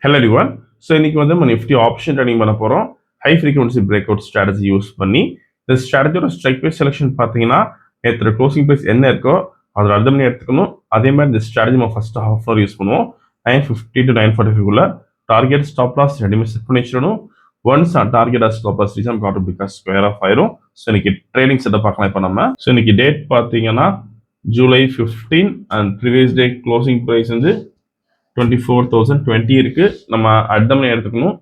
Hello everyone. So இன்னைக்கு வந்து நம்ம நிஃப்டி ஆப்ஷன் ட்ரேடிங் பண்ண போறோம். High frequency break out strategy use பண்ணி இந்த ஸ்ட்ராட்டஜியோட ஸ்ட்ரைக் ப்ரைஸ் செலெக்ஷன் பார்த்தீங்கன்னா நேற்று க்ளோசிங் ப்ரைஸ் என்ன இருக்கோ அதில் அர்த்தம் பண்ணி எடுத்துக்கணும். அதே மாதிரி இந்த ஸ்ட்ராட்டஜி நம்ம ஃபர்ஸ்ட் ஹாஃப் அன் யூஸ் பண்ணுவோம். 9:50 to 9:45 டார்கெட் ஸ்டாப் லாஸ் ரெண்டுமே செட் பண்ணி வச்சிடணும். Once target stop loss reach காட்டும் பிகாஸ் ஸ்கொயர் ஆஃப் ஆயிரும். ஸோ இன்னைக்கு ட்ரேடிங் செட்டப் பார்க்கலாம் இப்போ நம்ம. ஸோ இன்னைக்கு டேட் பார்த்தீங்கன்னா July 15 and previous day closing price வந்து 24,020 இருக்கு. நம்ம அட்டம் எடுத்துக்கணும்.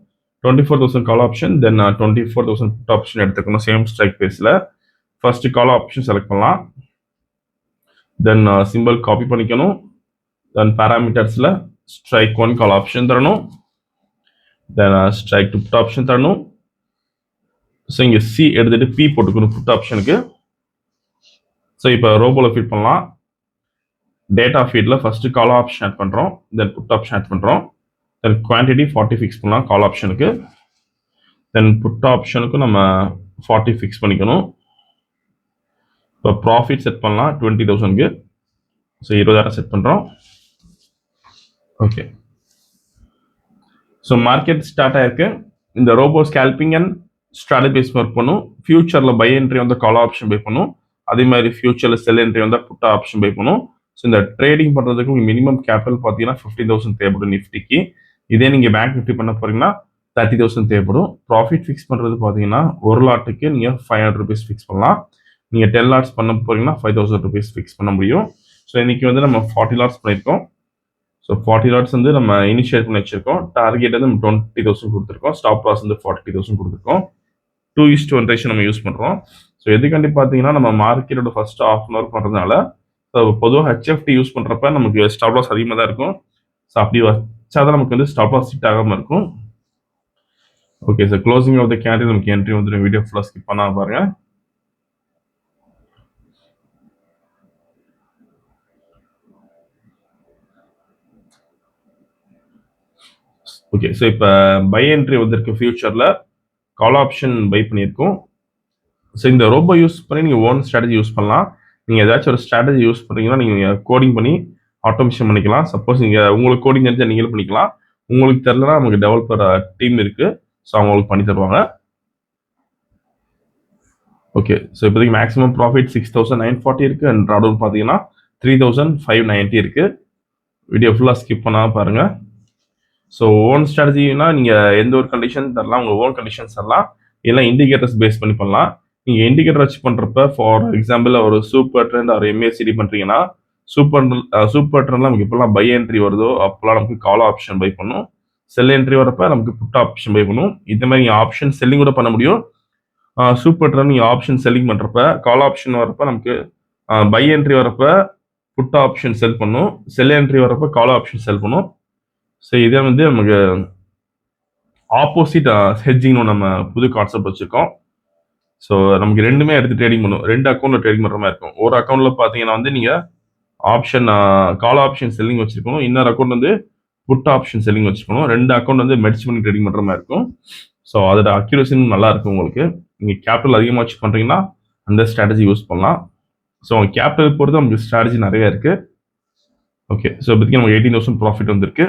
24,000 call option, then 24,000 put option எடுத்துக்கணும். சேம் ஸ்ட்ரைக் பேஸில் ஃபர்ஸ்ட் கால் ஆப்ஷன் செலக்ட் பண்ணலாம். தென் சிம்பிள் காப்பி பண்ணிக்கணும். தென் பேராமீட்டர்ஸில் ஸ்ட்ரைக் 1 கால் ஆப்ஷன் தரணும். தென் ஸ்ட்ரைக் 2 புட் ஆப்ஷன் தரணும். ஸோ இங்கே சி எடுத்துட்டு பி போட்டுக்கணும் புட் ஆப்ஷனுக்கு. ஸோ இப்போ ரோபோவில் ஃபிட் பண்ணலாம். டேட்டா ஃபீல்டில் ஃபர்ஸ்ட் கால் ஆப்ஷன் ஆட் பண்ணுறோம், தென் புட் ஆப்ஷன் ஆட் பண்ணுறோம். தென் குவான்டிட்டி 40 ஃபிக்ஸ் பண்ணலாம் கால் ஆப்ஷனுக்கு. தென் புட் ஆப்ஷனுக்கு நம்ம 40 ஃபிக்ஸ் பண்ணிக்கணும். இப்போ ப்ராஃபிட் செட் பண்ணலாம் 20,000க்கு. ஸோ 20,000 செட் பண்ணுறோம். ஓகே, ஸோ மார்க்கெட் ஸ்டார்ட் ஆயிருக்கு. இந்த robo scalping and strategy base work பண்ணும். ஃபியூச்சரில் பை என்ட்ரி வந்து கால் ஆப்ஷன் பை பண்ணும். அதே மாதிரி ஃபியூச்சரில் செல் என்ட்ரி வந்து புட் ஆப்ஷன் பை பண்ணும். ஸோ இந்த ட்ரேடிங் பண்ணுறதுக்கு மினிமம் கேபிட்டல் பார்த்தீங்கன்னா 50,000 தேவைப்படும் நிஃப்டிக்கு. இதே நீங்கள் பேங்க் நிஃப்டி பண்ண போறீங்கன்னா 30,000 தேவைப்படும். ப்ராஃபிட் ஃபிக்ஸ் பண்ணுறது பார்த்தீங்கன்னா ஒரு லாட்டுக்கு நீங்கள் 500 rupees ஃபிக்ஸ் பண்ணலாம். நீங்கள் 10 lots பண்ண போறீங்கன்னா 5,000 rupees ஃபிக்ஸ் பண்ண முடியும். ஸோ இன்னைக்கு வந்து நம்ம 40 lots பண்ணியிருக்கோம். ஸோ 40 lots வந்து நம்ம இனிஷியேட் பண்ணி வச்சிருக்கோம். டார்கெட் வந்து நம்ம 20,000 கொடுத்துருக்கோம். ஸ்டாப் லாஸ் வந்து 40,000 கொடுத்துருக்கோம். 2:1 ரேஷியோ நம்ம யூஸ் பண்ணுறோம். ஸோ எதுக்காண்டி பார்த்தீங்கன்னா நம்ம மார்க்கெட்டோட ஃபர்ஸ்ட் ஹாஃப் அன் ஹவர் பண்ணுறதுனால பொதுவாக ஹெச்எஃப்டி யூஸ் பண்ணுறப்ப நமக்கு ஸ்டாப் லாஸ் அதிகமாக தான் இருக்கும். ஸோ அப்படி வச்சாதான் நமக்கு வந்து ஸ்டாப் லாஸ் ஹிட் ஆகாமல் இருக்கும். Okay, sir closing of the candle நமக்கு என்ட்ரி வந்து வீடியோ ஃபுல்லாக ஸ்கிப் பண்ணா பாருங்க. ஓகே, ஸோ இப்போ பை என்ட்ரி வந்திருக்கு. ஃபியூச்சரில் கால் ஆப்ஷன் பை பண்ணியிருக்கோம். ஸோ இந்த ரோபோ யூஸ் பண்ணி நீங்கள் ஓன் ஸ்ட்ராட்டஜி யூஸ் பண்ணலாம். நீங்கள் ஏதாச்சும் ஒரு ஸ்ட்ராட்டஜி யூஸ் பண்ணுறீங்கன்னா நீங்கள் கோடிங் பண்ணி ஆட்டோமேஷன் பண்ணிக்கலாம். சப்போஸ் நீங்கள் உங்களுக்கு கோடிங் தெரிஞ்சால் நீங்களும் பண்ணிக்கலாம். உங்களுக்கு தெரிலனா நமக்கு டெவலப்பர் டீம் இருக்குது. ஸோ அவங்களுக்கு பண்ணி தருவாங்க. ஓகே, ஸோ இப்போதைக்கு மேக்ஸிமம் ப்ராஃபிட் 6,940 இருக்குது. அண்ட் ட்ராடவுன் பார்த்தீங்கன்னா 3,590 இருக்குது. வீடியோ ஃபுல்லாக ஸ்கிப் பண்ணாமல் பாருங்கள். ஸோ ஓன் ஸ்ட்ராட்டஜினா நீங்கள் எந்த ஒரு கண்டிஷன் தரலாம், உங்கள் ஓன் கண்டிஷன்ஸ் தரலாம். இல்லை இண்டிகேட்டர்ஸ் பேஸ் பண்ணி பண்ணலாம். நீங்கள் இண்டிகேட்டர் வச்சு பண்ணுறப்ப ஃபார் எக்ஸாம்பிள் ஒரு சூப்பர் ட்ரெண்ட் ஒரு எம்ஏசிடி பண்ணுறீங்கன்னா சூப்பர் ட்ரெண்ட்லாம் நமக்கு இப்போலாம் பை என்ட்ரி வருதோ அப்போலாம் நமக்கு கால் ஆப்ஷன் பை பண்ணும். செல் என்ட்ரி வரப்ப நமக்கு புட் ஆப்ஷன் பை பண்ணும். இந்த மாதிரி நீங்கள் ஆப்ஷன் செல்லிங் கூட பண்ண முடியும். சூப்பர் ட்ரெண்ட் நீங்கள் ஆப்ஷன் செல்லிங் பண்ணுறப்ப கால் ஆப்ஷன் வரப்ப நமக்கு பை என்ட்ரி வரப்ப புட் ஆப்ஷன் செல் பண்ணும். செல் என்ட்ரி வரப்ப கால் ஆப்ஷன் செல் பண்ணும். ஸோ இதே வந்து நமக்கு ஆப்போசிட் ஹெட்ஜிங்னு நம்ம புது கான்செப்ட் வச்சுருக்கோம். ஸோ நமக்கு ரெண்டுமே எடுத்து ட்ரேடிங் பண்ணும். 2 அக்கௌண்ட்டில் ட்ரேடிங் பண்ணுற மாதிரி இருக்கும். ஒரு அக்கௌண்ட்டில் பார்த்தீங்கன்னா வந்து நீங்கள் ஆப்ஷன் கால் ஆப்ஷன் செல்லிங் வச்சுருக்கணும். இன்னொரு அக்கௌண்ட் வந்து புட் ஆப்ஷன் செல்லிங் வச்சுக்கணும். 2 அக்கௌண்ட் வந்து மெர்ஜ் பண்ணி ட்ரேடிங் பண்ணுற மாதிரி இருக்கும். ஸோ அதோட அக்யூரேசியும் நல்லா இருக்கும் உங்களுக்கு. நீங்கள் கேபிட்டல் அதிகமாக வச்சு பண்ணுறீங்கன்னா அந்த ஸ்ட்ராட்டஜி யூஸ் பண்ணலாம். ஸோ கேபிட்டல் பொறுத்து நமக்கு ஸ்ட்ராட்டஜி நிறைய இருக்குது. ஓகே, ஸோ இப்போதைக்கு நமக்கு 18,000 ப்ராஃபிட் வந்திருக்கு.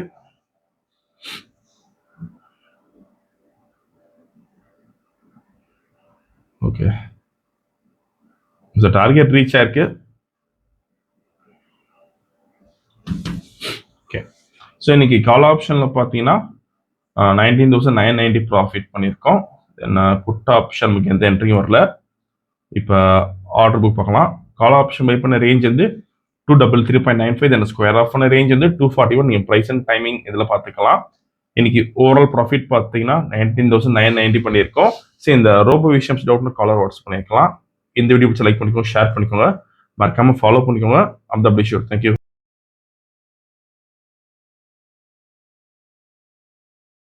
ஓகே, ஸோ டார்கெட் ரீச் ஆயிருக்கு. ஓகே, ஸோ இன்னைக்கு கால் ஆப்ஷனில் பார்த்தீங்கன்னா 19,990 ப்ராஃபிட் பண்ணியிருக்கோம். தென் புட் ஆப்ஷன் நமக்கு எந்த என்ட்ரியும் வரல. இப்போ ஆர்டர் புக் பார்க்கலாம். கால் ஆப்ஷன் பை பண்ண ரேஞ்ச் வந்து 233.95. தென் ஸ்கொயர் ஆஃப் பண்ண ரேஞ்ச் வந்து 241. நீங்கள் ப்ரைஸ் அண்ட் டைமிங் இதில் பார்த்துக்கலாம். இன்னைக்கு ஓவரால் ப்ராஃபிட் பார்த்தீங்கன்னா 19,990 பண்ணியிருக்கோம். ஸோ இந்த ரோபோ விஷயம்ஸ் டவுட்னு காலர் வாட்ஸ் பண்ணியிருக்கலாம். இந்த வீடியோ பிடிச்ச லைக் பண்ணிக்கோங்க, ஷேர் பண்ணிக்கோங்க, மறக்காமல் ஃபாலோ பண்ணிக்கோங்க. அந்த அப்டேட். தேங்க்யூ.